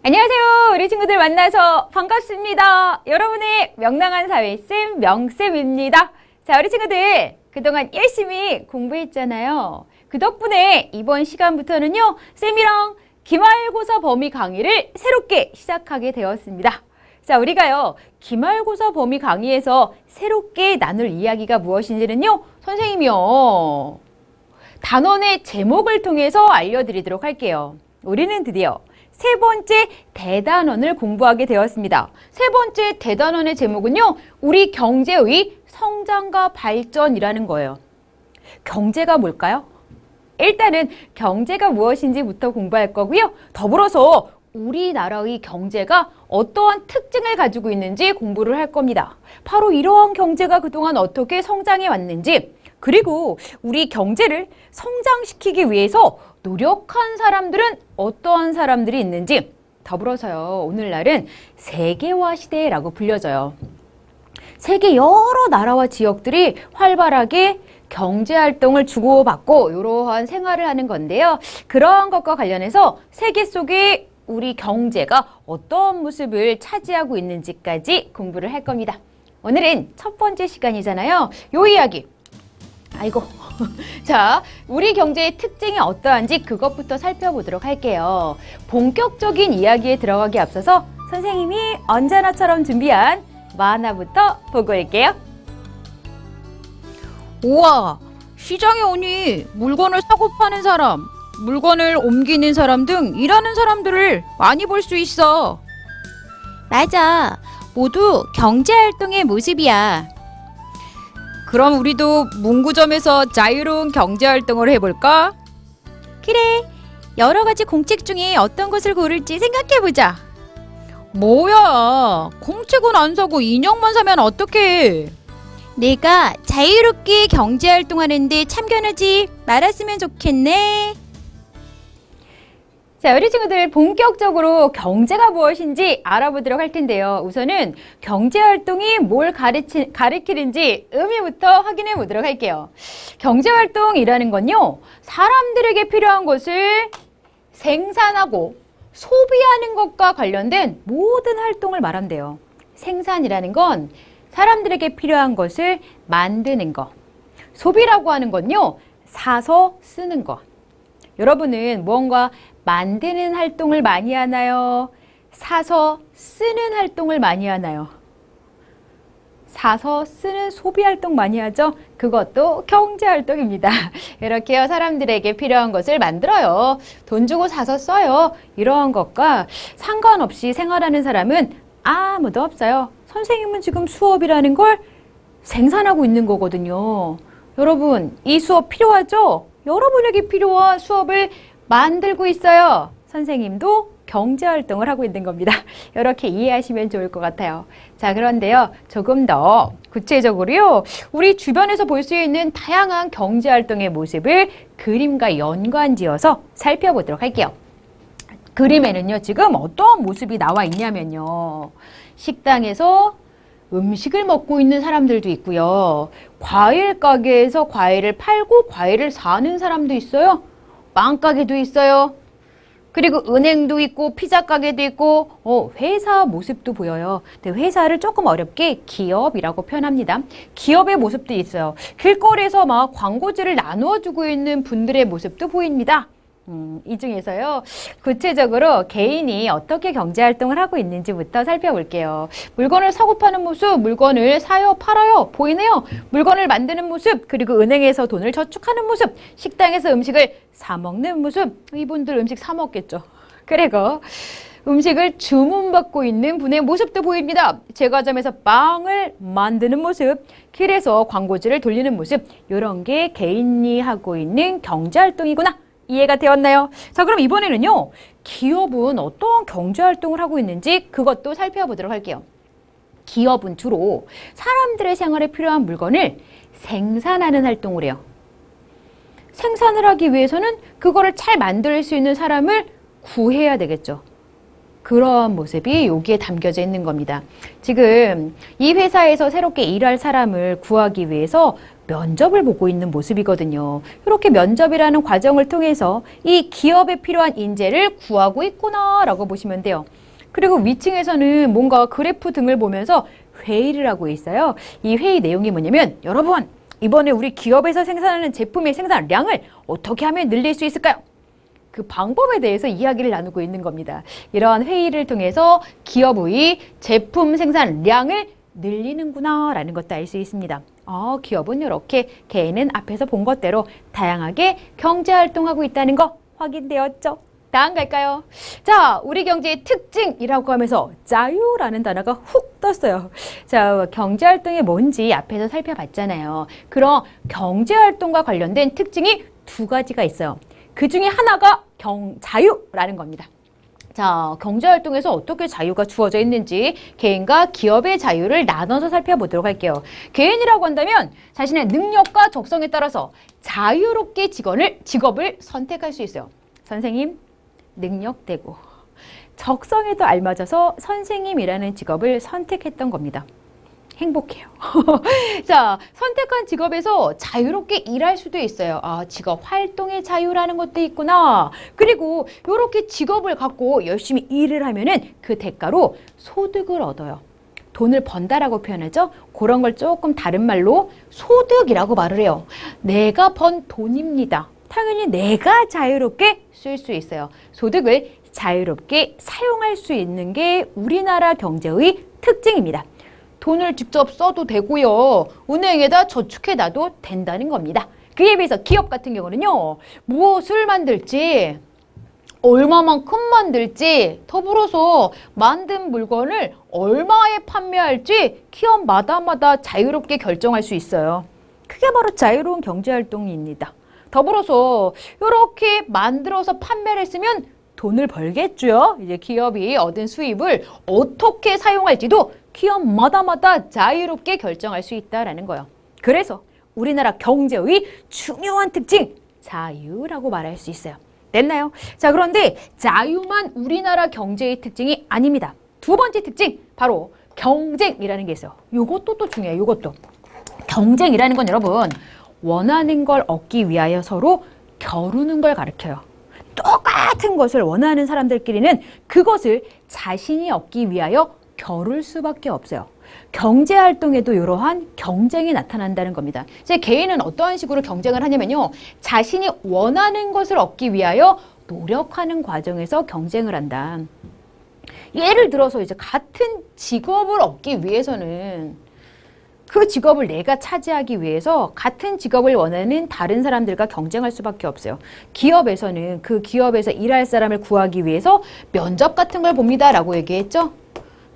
안녕하세요. 우리 친구들 만나서 반갑습니다. 여러분의 명랑한 사회쌤 명쌤입니다. 자, 우리 친구들 그동안 열심히 공부했잖아요. 그 덕분에 이번 시간부터는요, 쌤이랑 기말고사 범위 강의를 새롭게 시작하게 되었습니다. 자, 우리가요, 기말고사 범위 강의에서 새롭게 나눌 이야기가 무엇인지는요, 선생님이요, 단원의 제목을 통해서 알려드리도록 할게요. 우리는 드디어 세 번째 대단원을 공부하게 되었습니다. 세 번째 대단원의 제목은요, 우리 경제의 성장과 발전이라는 거예요. 경제가 뭘까요? 일단은 경제가 무엇인지부터 공부할 거고요. 더불어서 우리나라의 경제가 어떠한 특징을 가지고 있는지 공부를 할 겁니다. 바로 이러한 경제가 그동안 어떻게 성장해 왔는지, 그리고 우리 경제를 성장시키기 위해서 노력한 사람들은 어떠한 사람들이 있는지, 더불어서요, 오늘날은 세계화 시대라고 불려져요. 세계 여러 나라와 지역들이 활발하게 경제활동을 주고받고 이러한 생활을 하는 건데요. 그러한 것과 관련해서 세계 속에 우리 경제가 어떤 모습을 차지하고 있는지까지 공부를 할 겁니다. 오늘은 첫 번째 시간이잖아요. 요 이야기. 아이고. 자, 우리 경제의 특징이 어떠한지 그것부터 살펴보도록 할게요. 본격적인 이야기에 들어가기 앞서서 선생님이 언제나처럼 준비한 만화부터 보고 올게요. 우와, 시장에 오니 물건을 사고 파는 사람, 물건을 옮기는 사람 등 일하는 사람들을 많이 볼 수 있어. 맞아. 모두 경제활동의 모습이야. 그럼 우리도 문구점에서 자유로운 경제활동을 해볼까? 그래. 여러 가지 공책 중에 어떤 것을 고를지 생각해보자. 뭐야, 공책은 안 사고 인형만 사면 어떡해? 내가 자유롭게 경제활동하는데 참견하지 말았으면 좋겠네. 자, 우리 친구들 본격적으로 경제가 무엇인지 알아보도록 할 텐데요. 우선은 경제활동이 뭘 가리키는지 의미부터 확인해 보도록 할게요. 경제활동이라는 건요, 사람들에게 필요한 것을 생산하고 소비하는 것과 관련된 모든 활동을 말한대요. 생산이라는 건 사람들에게 필요한 것을 만드는 것. 소비라고 하는 건요, 사서 쓰는 것. 여러분은 무언가 만드는 활동을 많이 하나요? 사서 쓰는 활동을 많이 하나요? 사서 쓰는 소비 활동 많이 하죠? 그것도 경제 활동입니다. 이렇게요, 사람들에게 필요한 것을 만들어요. 돈 주고 사서 써요. 이러한 것과 상관없이 생활하는 사람은 아무도 없어요. 선생님은 지금 수업이라는 걸 생산하고 있는 거거든요. 여러분, 이 수업 필요하죠? 여러분에게 필요한 수업을 만들고 있어요. 선생님도 경제활동을 하고 있는 겁니다. 이렇게 이해하시면 좋을 것 같아요. 자, 그런데요, 조금 더 구체적으로요, 우리 주변에서 볼 수 있는 다양한 경제활동의 모습을 그림과 연관지어서 살펴보도록 할게요. 그림에는요, 지금 어떤 모습이 나와 있냐면요, 식당에서 음식을 먹고 있는 사람들도 있고요, 과일 가게에서 과일을 팔고 과일을 사는 사람도 있어요. 빵 가게도 있어요. 그리고 은행도 있고 피자 가게도 있고 회사 모습도 보여요. 근데 회사를 조금 어렵게 기업이라고 표현합니다. 기업의 모습도 있어요. 길거리에서 막 광고지를 나누어주고 있는 분들의 모습도 보입니다. 이 중에서요, 구체적으로 개인이 어떻게 경제활동을 하고 있는지부터 살펴볼게요. 물건을 사고 파는 모습, 물건을 사요, 팔아요, 보이네요. 물건을 만드는 모습, 그리고 은행에서 돈을 저축하는 모습, 식당에서 음식을 사 먹는 모습. 이분들 음식 사 먹겠죠. 그리고 음식을 주문받고 있는 분의 모습도 보입니다. 제과점에서 빵을 만드는 모습, 길에서 광고지를 돌리는 모습, 이런 게 개인이 하고 있는 경제활동이구나. 이해가 되었나요? 자, 그럼 이번에는요, 기업은 어떤 경제활동을 하고 있는지 그것도 살펴보도록 할게요. 기업은 주로 사람들의 생활에 필요한 물건을 생산하는 활동을 해요. 생산을 하기 위해서는 그거를 잘 만들 수 있는 사람을 구해야 되겠죠. 그런 모습이 여기에 담겨져 있는 겁니다. 지금 이 회사에서 새롭게 일할 사람을 구하기 위해서 면접을 보고 있는 모습이거든요. 이렇게 면접이라는 과정을 통해서 이 기업에 필요한 인재를 구하고 있구나라고 보시면 돼요. 그리고 위층에서는 뭔가 그래프 등을 보면서 회의를 하고 있어요. 이 회의 내용이 뭐냐면 여러분 이번에 우리 기업에서 생산하는 제품의 생산량을 어떻게 하면 늘릴 수 있을까요? 그 방법에 대해서 이야기를 나누고 있는 겁니다. 이러한 회의를 통해서 기업의 제품 생산량을 늘리는구나 라는 것도 알 수 있습니다. 기업은 이렇게 개인은 앞에서 본 것대로 다양하게 경제활동하고 있다는 거 확인되었죠? 다음 갈까요? 자, 우리 경제의 특징이라고 하면서 자유라는 단어가 훅 떴어요. 자, 경제활동이 뭔지 앞에서 살펴봤잖아요. 그런 경제활동과 관련된 특징이 두 가지가 있어요. 그 중에 하나가 자유라는 겁니다. 자, 경제활동에서 어떻게 자유가 주어져 있는지 개인과 기업의 자유를 나눠서 살펴보도록 할게요. 개인이라고 한다면 자신의 능력과 적성에 따라서 자유롭게 직업을 선택할 수 있어요. 선생님, 능력되고 적성에도 알맞아서 선생님이라는 직업을 선택했던 겁니다. 행복해요. 자, 선택한 직업에서 자유롭게 일할 수도 있어요. 직업 활동의 자유라는 것도 있구나. 그리고 이렇게 직업을 갖고 열심히 일을 하면은 그 대가로 소득을 얻어요. 돈을 번다라고 표현하죠. 그런 걸 조금 다른 말로 소득이라고 말을 해요. 내가 번 돈입니다. 당연히 내가 자유롭게 쓸 수 있어요. 소득을 자유롭게 사용할 수 있는 게 우리나라 경제의 특징입니다. 돈을 직접 써도 되고요. 은행에다 저축해놔도 된다는 겁니다. 그에 비해서 기업 같은 경우는요. 무엇을 만들지, 얼마만큼 만들지, 더불어서 만든 물건을 얼마에 판매할지 기업마다 자유롭게 결정할 수 있어요. 그게 바로 자유로운 경제활동입니다. 더불어서 이렇게 만들어서 판매를 했으면 돈을 벌겠죠. 이제 기업이 얻은 수입을 어떻게 사용할지도 기업마다 자유롭게 결정할 수 있다라는 거예요. 그래서 우리나라 경제의 중요한 특징, 자유라고 말할 수 있어요. 됐나요? 자, 그런데 자유만 우리나라 경제의 특징이 아닙니다. 두 번째 특징, 바로 경쟁이라는 게 있어요. 요것도 또 중요해요. 요것도. 경쟁이라는 건 여러분, 원하는 걸 얻기 위하여 서로 겨루는 걸 가르쳐요. 똑같은 것을 원하는 사람들끼리는 그것을 자신이 얻기 위하여 겨룰 수밖에 없어요. 경제활동에도 이러한 경쟁이 나타난다는 겁니다. 제 개인은 어떠한 식으로 경쟁을 하냐면요. 자신이 원하는 것을 얻기 위하여 노력하는 과정에서 경쟁을 한다. 예를 들어서 이제 같은 직업을 얻기 위해서는 그 직업을 내가 차지하기 위해서 같은 직업을 원하는 다른 사람들과 경쟁할 수밖에 없어요. 기업에서는 그 기업에서 일할 사람을 구하기 위해서 면접 같은 걸 봅니다라고 얘기했죠.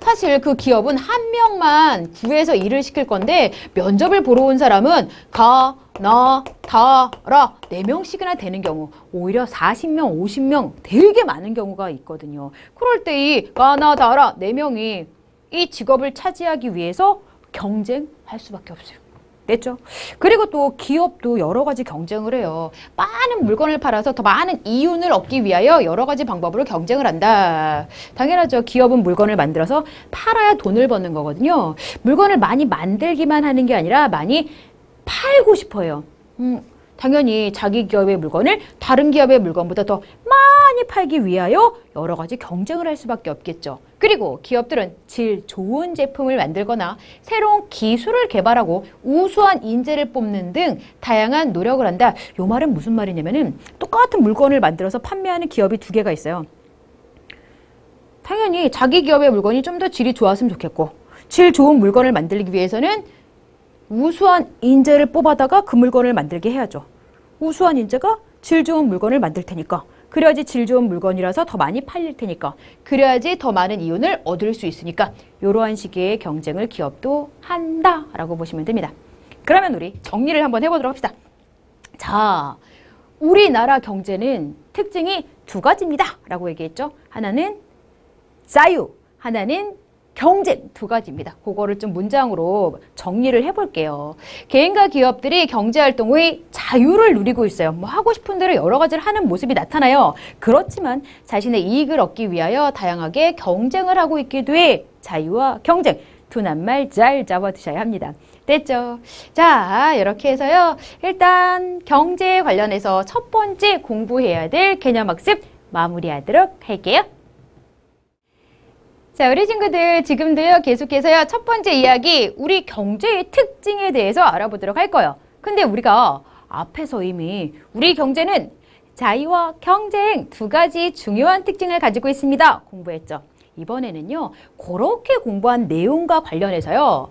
사실 그 기업은 한 명만 구해서 일을 시킬 건데 면접을 보러 온 사람은 가, 나, 다, 라 4명씩이나 되는 경우, 오히려 40명, 50명 되게 많은 경우가 있거든요. 그럴 때 이 가, 나, 다, 라 4명이 이 직업을 차지하기 위해서 경쟁할 수밖에 없어요. 됐죠? 그리고 또 기업도 여러 가지 경쟁을 해요. 많은 물건을 팔아서 더 많은 이윤을 얻기 위하여 여러 가지 방법으로 경쟁을 한다. 당연하죠. 기업은 물건을 만들어서 팔아야 돈을 버는 거거든요. 물건을 많이 만들기만 하는 게 아니라 많이 팔고 싶어요. 당연히 자기 기업의 물건을 다른 기업의 물건보다 더 많이 팔기 위하여 여러 가지 경쟁을 할 수밖에 없겠죠. 그리고 기업들은 질 좋은 제품을 만들거나 새로운 기술을 개발하고 우수한 인재를 뽑는 등 다양한 노력을 한다. 이 말은 무슨 말이냐면은 똑같은 물건을 만들어서 판매하는 기업이 두 개가 있어요. 당연히 자기 기업의 물건이 좀 더 질이 좋았으면 좋겠고, 질 좋은 물건을 만들기 위해서는 우수한 인재를 뽑아다가 그 물건을 만들게 해야죠. 우수한 인재가 질 좋은 물건을 만들 테니까, 그래야지 질 좋은 물건이라서 더 많이 팔릴 테니까, 그래야지 더 많은 이윤을 얻을 수 있으니까 이러한 식의 경쟁을 기업도 한다라고 보시면 됩니다. 그러면 우리 정리를 한번 해보도록 합시다. 자, 우리나라 경제는 특징이 두 가지입니다 라고 얘기했죠. 하나는 자유, 하나는 경쟁 두 가지입니다. 그거를 좀 문장으로 정리를 해볼게요. 개인과 기업들이 경제활동의 자유를 누리고 있어요. 뭐 하고 싶은 대로 여러 가지를 하는 모습이 나타나요. 그렇지만 자신의 이익을 얻기 위하여 다양하게 경쟁을 하고 있기도 해. 자유와 경쟁 두 낱말 잘 잡아두셔야 합니다. 됐죠? 자, 이렇게 해서요. 일단 경제에 관련해서 첫 번째 공부해야 될 개념학습 마무리하도록 할게요. 자, 우리 친구들 지금도요 계속해서요 첫 번째 이야기 우리 경제의 특징에 대해서 알아보도록 할 거예요. 근데 우리가 앞에서 이미 우리 경제는 자유와 경쟁 두 가지 중요한 특징을 가지고 있습니다. 공부했죠. 이번에는요 그렇게 공부한 내용과 관련해서요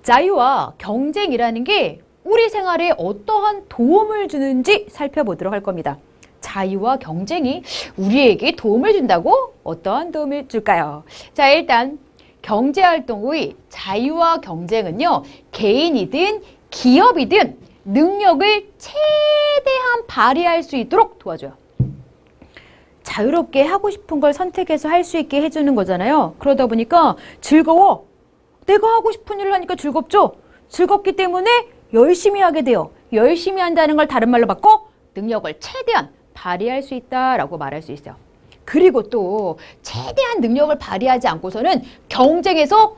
자유와 경쟁이라는 게 우리 생활에 어떠한 도움을 주는지 살펴보도록 할 겁니다. 자유와 경쟁이 우리에게 도움을 준다고? 어떠한 도움을 줄까요? 자, 일단 경제활동의 자유와 경쟁은요. 개인이든 기업이든 능력을 최대한 발휘할 수 있도록 도와줘요. 자유롭게 하고 싶은 걸 선택해서 할 수 있게 해주는 거잖아요. 그러다 보니까 즐거워. 내가 하고 싶은 일을 하니까 즐겁죠? 즐겁기 때문에 열심히 하게 돼요. 열심히 한다는 걸 다른 말로 바꿔 능력을 최대한 발휘할 수 있다라고 말할 수 있어요. 그리고 또 최대한 능력을 발휘하지 않고서는 경쟁에서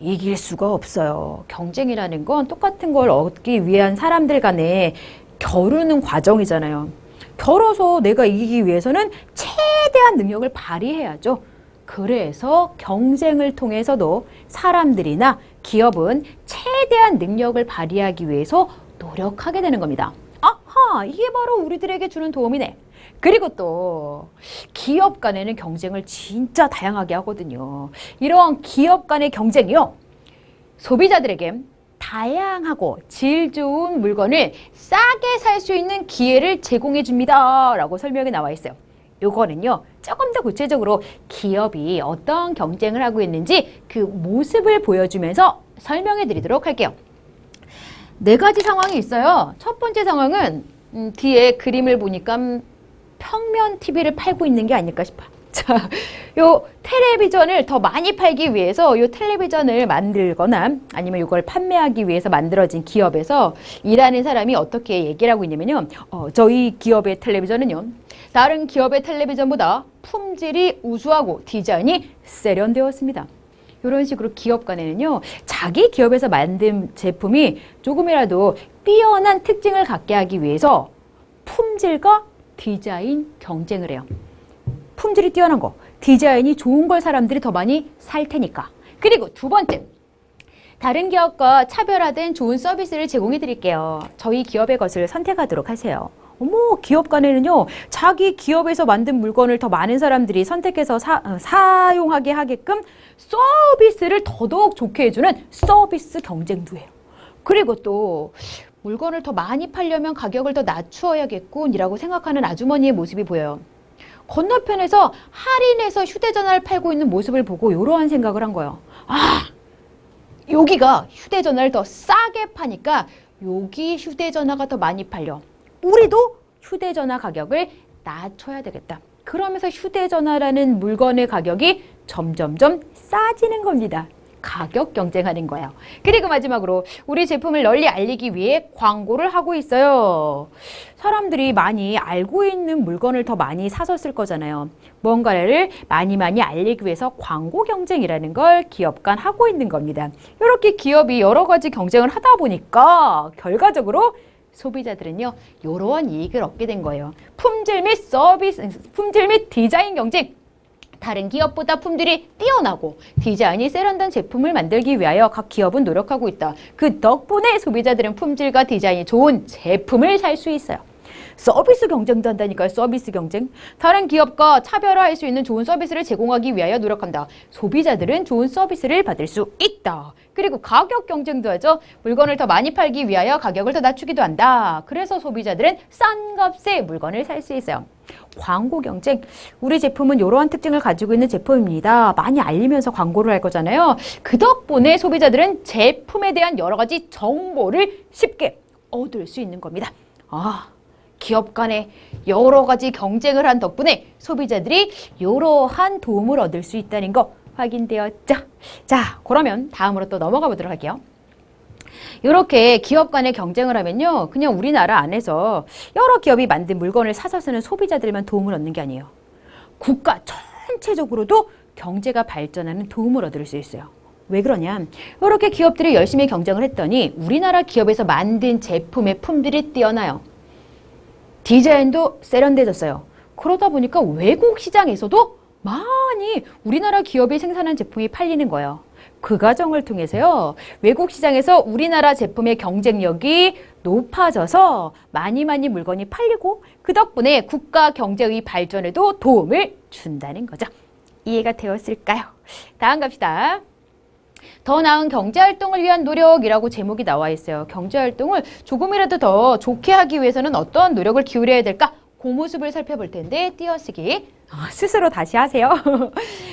이길 수가 없어요. 경쟁이라는 건 똑같은 걸 얻기 위한 사람들 간에 겨루는 과정이잖아요. 겨뤄서 내가 이기기 위해서는 최대한 능력을 발휘해야죠. 그래서 경쟁을 통해서도 사람들이나 기업은 최대한 능력을 발휘하기 위해서 노력하게 되는 겁니다. 아하, 이게 바로 우리들에게 주는 도움이네. 그리고 또 기업 간에는 경쟁을 진짜 다양하게 하거든요. 이러한 기업 간의 경쟁이요. 소비자들에게 다양하고 질 좋은 물건을 싸게 살 수 있는 기회를 제공해 줍니다. 라고 설명이 나와 있어요. 요거는요. 조금 더 구체적으로 기업이 어떤 경쟁을 하고 있는지 그 모습을 보여주면서 설명해 드리도록 할게요. 네 가지 상황이 있어요. 첫 번째 상황은 뒤에 그림을 보니까 평면 TV를 팔고 있는 게 아닐까 싶어요. 자, 요 텔레비전을 더 많이 팔기 위해서 요 텔레비전을 만들거나 아니면 이걸 판매하기 위해서 만들어진 기업에서 일하는 사람이 어떻게 얘기를 하고 있냐면요. 저희 기업의 텔레비전은요. 다른 기업의 텔레비전보다 품질이 우수하고 디자인이 세련되었습니다. 이런 식으로 기업 간에는요. 자기 기업에서 만든 제품이 조금이라도 뛰어난 특징을 갖게 하기 위해서 품질과 디자인 경쟁을 해요. 품질이 뛰어난 거, 디자인이 좋은 걸 사람들이 더 많이 살 테니까. 그리고 두 번째, 다른 기업과 차별화된 좋은 서비스를 제공해 드릴게요. 저희 기업의 것을 선택하도록 하세요. 어머, 기업 간에는요, 자기 기업에서 만든 물건을 더 많은 사람들이 선택해서 사용하게 하게끔 서비스를 더더욱 좋게 해주는 서비스 경쟁도 해요. 그리고 또 물건을 더 많이 팔려면 가격을 더 낮추어야겠군이라고 생각하는 아주머니의 모습이 보여요. 건너편에서 할인해서 휴대전화를 팔고 있는 모습을 보고 이러한 생각을 한 거예요. 아, 여기가 휴대전화를 더 싸게 파니까 여기 휴대전화가 더 많이 팔려. 우리도 휴대전화 가격을 낮춰야 되겠다. 그러면서 휴대전화라는 물건의 가격이 점점점 싸지는 겁니다. 가격 경쟁하는 거예요. 그리고 마지막으로 우리 제품을 널리 알리기 위해 광고를 하고 있어요. 사람들이 많이 알고 있는 물건을 더 많이 사서 쓸 거잖아요. 뭔가를 많이 알리기 위해서 광고 경쟁이라는 걸 기업 간 하고 있는 겁니다. 이렇게 기업이 여러 가지 경쟁을 하다 보니까 결과적으로 소비자들은요, 이러한 이익을 얻게 된 거예요. 품질 및 디자인 경쟁. 다른 기업보다 품질이 뛰어나고 디자인이 세련된 제품을 만들기 위하여 각 기업은 노력하고 있다. 그 덕분에 소비자들은 품질과 디자인이 좋은 제품을 살 수 있어요. 서비스 경쟁도 한다니까요. 서비스 경쟁. 다른 기업과 차별화할 수 있는 좋은 서비스를 제공하기 위하여 노력한다. 소비자들은 좋은 서비스를 받을 수 있다. 그리고 가격 경쟁도 하죠. 물건을 더 많이 팔기 위하여 가격을 더 낮추기도 한다. 그래서 소비자들은 싼 값에 물건을 살 수 있어요. 광고 경쟁. 우리 제품은 이러한 특징을 가지고 있는 제품입니다. 많이 알리면서 광고를 할 거잖아요. 그 덕분에 소비자들은 제품에 대한 여러 가지 정보를 쉽게 얻을 수 있는 겁니다. 기업 간에 여러 가지 경쟁을 한 덕분에 소비자들이 이러한 도움을 얻을 수 있다는 거 확인되었죠? 자, 그러면 다음으로 또 넘어가 보도록 할게요. 이렇게 기업 간의 경쟁을 하면요, 그냥 우리나라 안에서 여러 기업이 만든 물건을 사서 쓰는 소비자들만 도움을 얻는 게 아니에요. 국가 전체적으로도 경제가 발전하는 도움을 얻을 수 있어요. 왜 그러냐? 이렇게 기업들이 열심히 경쟁을 했더니 우리나라 기업에서 만든 제품의 품질이 뛰어나요. 디자인도 세련돼졌어요. 그러다 보니까 외국 시장에서도 많이 우리나라 기업이 생산한 제품이 팔리는 거예요. 그 과정을 통해서요, 외국 시장에서 우리나라 제품의 경쟁력이 높아져서 많이 물건이 팔리고 그 덕분에 국가 경제의 발전에도 도움을 준다는 거죠. 이해가 되었을까요? 다음 갑시다. 더 나은 경제활동을 위한 노력이라고 제목이 나와 있어요. 경제활동을 조금이라도 더 좋게 하기 위해서는 어떤 노력을 기울여야 될까? 그 모습을 살펴볼 텐데 띄어쓰기 스스로 다시 하세요.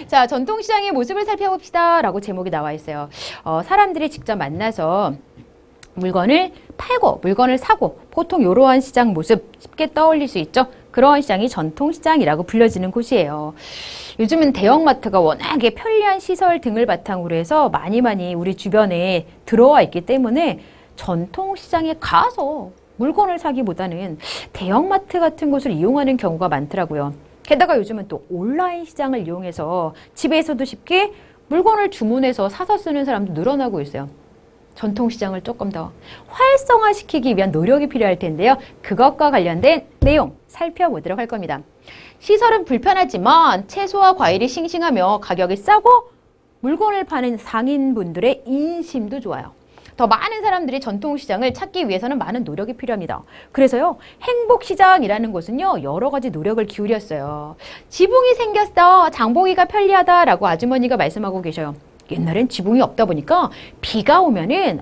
자, 전통시장의 모습을 살펴봅시다 라고 제목이 나와 있어요. 사람들이 직접 만나서 물건을 팔고 물건을 사고 보통 이러한 시장 모습 쉽게 떠올릴 수 있죠. 그러한 시장이 전통시장이라고 불려지는 곳이에요. 요즘은 대형마트가 워낙에 편리한 시설 등을 바탕으로 해서 많이 우리 주변에 들어와 있기 때문에 전통시장에 가서 물건을 사기보다는 대형마트 같은 곳을 이용하는 경우가 많더라고요. 게다가 요즘은 또 온라인 시장을 이용해서 집에서도 쉽게 물건을 주문해서 사서 쓰는 사람도 늘어나고 있어요. 전통시장을 조금 더 활성화시키기 위한 노력이 필요할 텐데요. 그것과 관련된 내용 살펴보도록 할 겁니다. 시설은 불편하지만 채소와 과일이 싱싱하며 가격이 싸고 물건을 파는 상인분들의 인심도 좋아요. 더 많은 사람들이 전통시장을 찾기 위해서는 많은 노력이 필요합니다. 그래서요, 행복시장이라는 곳은요, 여러 가지 노력을 기울였어요. 지붕이 생겼어. 장보기가 편리하다라고 아주머니가 말씀하고 계셔요. 옛날엔 지붕이 없다 보니까 비가 오면은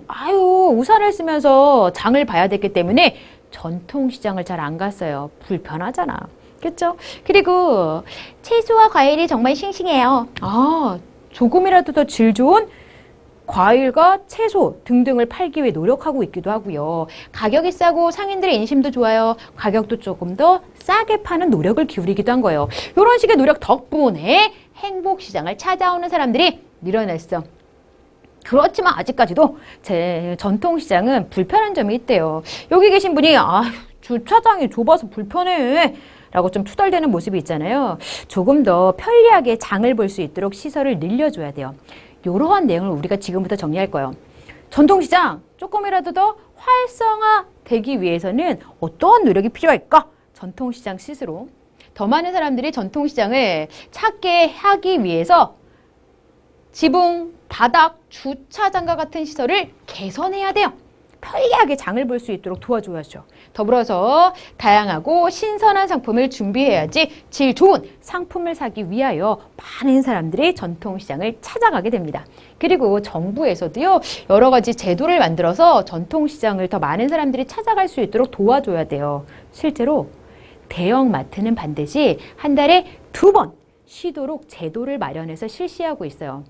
우산을 쓰면서 장을 봐야 됐기 때문에 전통시장을 잘 안 갔어요. 불편하잖아. 그렇죠? 그리고 채소와 과일이 정말 싱싱해요. 조금이라도 더 질 좋은 과일과 채소 등등을 팔기 위해 노력하고 있기도 하고요. 가격이 싸고 상인들의 인심도 좋아요. 가격도 조금 더 싸게 파는 노력을 기울이기도 한 거예요. 이런 식의 노력 덕분에 행복시장을 찾아오는 사람들이 늘어났어. 그렇지만 아직까지도 제 전통시장은 불편한 점이 있대요. 여기 계신 분이 주차장이 좁아서 불편해 라고 좀 투덜대는 모습이 있잖아요. 조금 더 편리하게 장을 볼 수 있도록 시설을 늘려줘야 돼요. 이러한 내용을 우리가 지금부터 정리할 거예요. 전통시장 조금이라도 더 활성화되기 위해서는 어떠한 노력이 필요할까? 전통시장 스스로 더 많은 사람들이 전통시장을 찾게 하기 위해서 지붕, 바닥, 주차장과 같은 시설을 개선해야 돼요. 편리하게 장을 볼 수 있도록 도와줘야죠. 더불어서 다양하고 신선한 상품을 준비해야지 질 좋은 상품을 사기 위하여 많은 사람들이 전통시장을 찾아가게 됩니다. 그리고 정부에서도요, 여러 가지 제도를 만들어서 전통시장을 더 많은 사람들이 찾아갈 수 있도록 도와줘야 돼요. 실제로 대형마트는 반드시 한 달에 2번 쉬도록 제도를 마련해서 실시하고 있어요.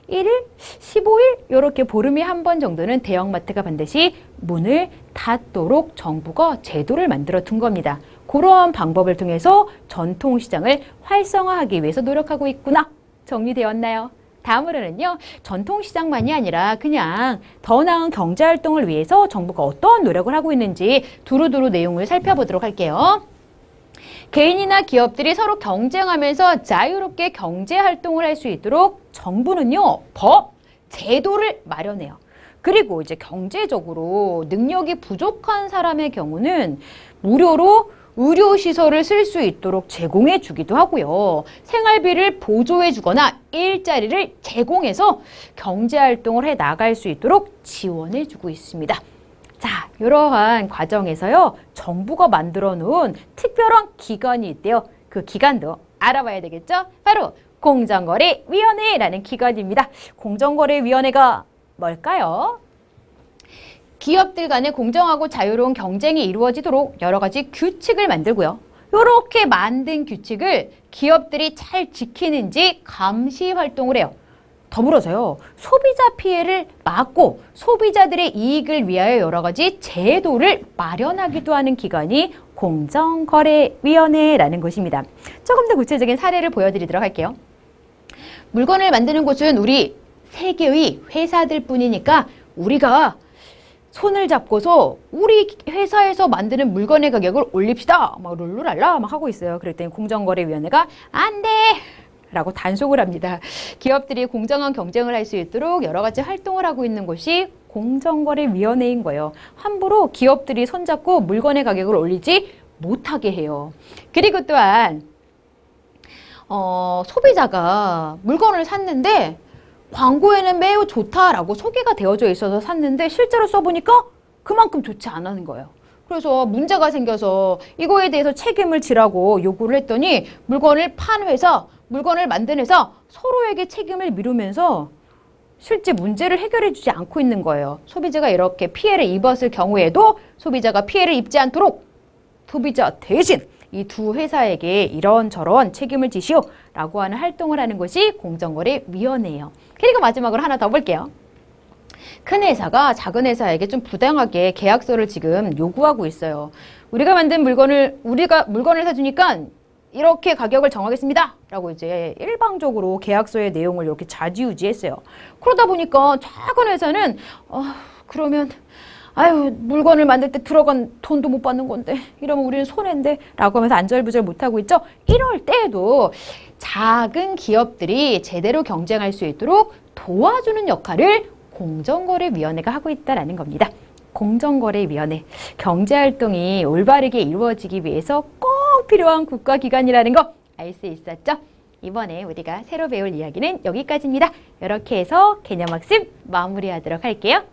1일, 15일 이렇게 보름에 한 번 정도는 대형마트가 반드시 문을 닫도록 정부가 제도를 만들어 둔 겁니다. 그러한 방법을 통해서 전통시장을 활성화하기 위해서 노력하고 있구나. 정리되었나요? 다음으로는요, 전통시장만이 아니라 그냥 더 나은 경제활동을 위해서 정부가 어떠한 노력을 하고 있는지 두루두루 내용을 살펴보도록 할게요. 개인이나 기업들이 서로 경쟁하면서 자유롭게 경제활동을 할 수 있도록 정부는요, 법, 제도를 마련해요. 그리고 이제 경제적으로 능력이 부족한 사람의 경우는 무료로 의료시설을 쓸 수 있도록 제공해 주기도 하고요. 생활비를 보조해 주거나 일자리를 제공해서 경제활동을 해 나갈 수 있도록 지원해 주고 있습니다. 자, 이러한 과정에서요, 정부가 만들어 놓은 특별한 기관이 있대요. 그 기관도 알아봐야 되겠죠? 바로 공정거래위원회라는 기관입니다. 공정거래위원회가 뭘까요? 기업들 간의 공정하고 자유로운 경쟁이 이루어지도록 여러 가지 규칙을 만들고요. 이렇게 만든 규칙을 기업들이 잘 지키는지 감시 활동을 해요. 더불어서요, 소비자 피해를 막고 소비자들의 이익을 위하여 여러 가지 제도를 마련하기도 하는 기관이 공정거래위원회라는 곳입니다. 조금 더 구체적인 사례를 보여드리도록 할게요. 물건을 만드는 곳은 우리 세 개의 회사들 뿐이니까 우리가 손을 잡고서 우리 회사에서 만드는 물건의 가격을 올립시다. 막 룰루랄라 막 하고 있어요. 그랬더니 공정거래위원회가 안 돼! 라고 단속을 합니다. 기업들이 공정한 경쟁을 할 수 있도록 여러 가지 활동을 하고 있는 곳이 공정거래위원회인 거예요. 함부로 기업들이 손잡고 물건의 가격을 올리지 못하게 해요. 그리고 또한 소비자가 물건을 샀는데 광고에는 매우 좋다라고 소개가 되어져 있어서 샀는데 실제로 써보니까 그만큼 좋지 않은 거예요. 그래서 문제가 생겨서 이거에 대해서 책임을 지라고 요구를 했더니 물건을 판 회사, 물건을 만든 회사 서로에게 책임을 미루면서 실제 문제를 해결해 주지 않고 있는 거예요. 소비자가 이렇게 피해를 입었을 경우에도 소비자가 피해를 입지 않도록 소비자 대신 이 두 회사에게 이런저런 책임을 지시오 라고 하는 활동을 하는 것이 공정거래위원회예요. 그리고 마지막으로 하나 더 볼게요. 큰 회사가 작은 회사에게 좀 부당하게 계약서를 지금 요구하고 있어요. 우리가 물건을 사주니까 이렇게 가격을 정하겠습니다 라고 이제 일방적으로 계약서의 내용을 이렇게 좌지우지했어요. 그러다 보니까 작은 회사는 그러면 물건을 만들 때 들어간 돈도 못 받는 건데 이러면 우리는 손해인데 라고 하면서 안절부절 못하고 있죠. 이럴 때에도 작은 기업들이 제대로 경쟁할 수 있도록 도와주는 역할을 공정거래위원회가 하고 있다는 겁니다. 공정거래위원회, 경제활동이 올바르게 이루어지기 위해서 꼭 필요한 국가기관이라는 거 알 수 있었죠? 이번에 우리가 새로 배울 이야기는 여기까지입니다. 이렇게 해서 개념학습 마무리하도록 할게요.